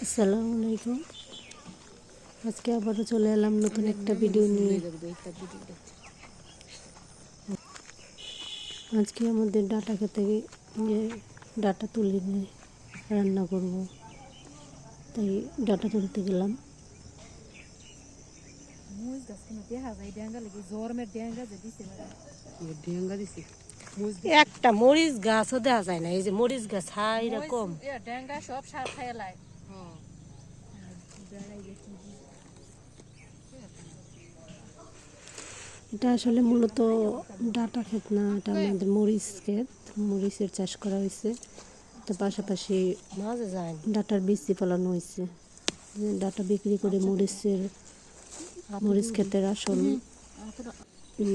আসসালামু আলাইকুম। আজকে আবারও চলে এলাম নতুন একটা ভিডিও নিয়ে। আজকে আমাদের ডাটা খেতে গিয়ে ডাটা তুলে নিয়ে রান্না করব, তাই ডাটা তুলতে গেলাম। একটা মরিচ গাছও দেখা যায় না, এই যে মরিচ গাছ হাই রকম সব সার খাইলাই। এটা আসলে মূলত ডাটা ক্ষেত না, এটা আমাদের মরিচ ক্ষেত। মরিচের চাষ করা হয়েছে, তো পাশাপাশি ডাটার বীজ ফলানো হয়েছে। ডাটা বিক্রি করে মরিচ ক্ষেতের আসল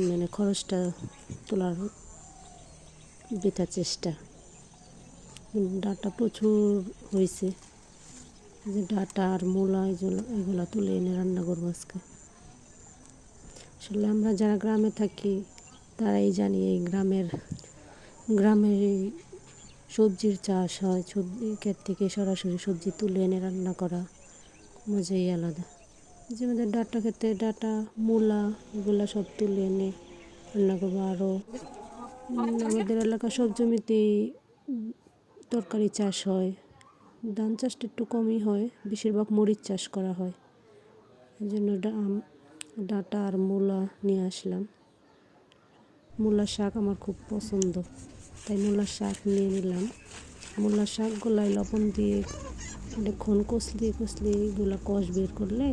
মানে খরচটা তোলার বৃথা চেষ্টা। ডাটা প্রচুর হয়েছে, যে ডাটা আর মূলা এগুলো তুলে এনে রান্না করবো আজকে। আসলে আমরা যারা গ্রামে থাকি তারাই জানি, এই গ্রামের এই সবজির চাষ হয়, সবজি ক্ষেত থেকে সরাসরি সবজি তুলে এনে রান্না করা মজাই আলাদা। যে আমাদের ডাটা খেতে ডাটা মূলা এগুলো সব তুলে এনে রান্না করবো। আরও আমাদের এলাকার সব জমিতেই তরকারি চাষ হয়, ধান চাষটা একটু কমই হয়, বেশিরভাগ মরিচ চাষ করা হয়। এই জন্য ডাটা আর মূলা নিয়ে আসলাম। মূলার শাক আমার খুব পছন্দ, তাই মূলার শাক নিয়ে নিলাম। মূলার শাক গলায় লবণ দিয়ে অনেকক্ষণ কষলে এগুলো কষ বের করলে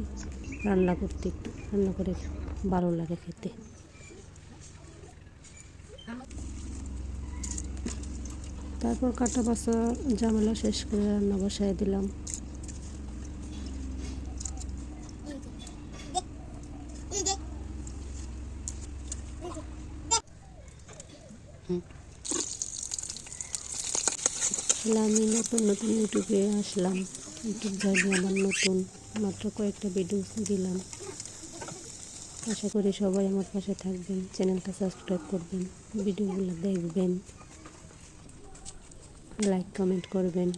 রান্না করে ভালো লাগে খেতে। তারপর কাটা বাছা ঝামেলা শেষ করে রান্না বসায় দিলাম। আমি নতুন ইউটিউবে আসলাম, ইউটিউব জার্নি আমার নতুন, মাত্র কয়েকটা ভিডিও দিলাম। আশা করি সবাই আমার পাশে থাকবেন, চ্যানেলটা সাবস্ক্রাইব করবেন, ভিডিওগুলো দেখবেন, লাইক কমেন্ট করবেন।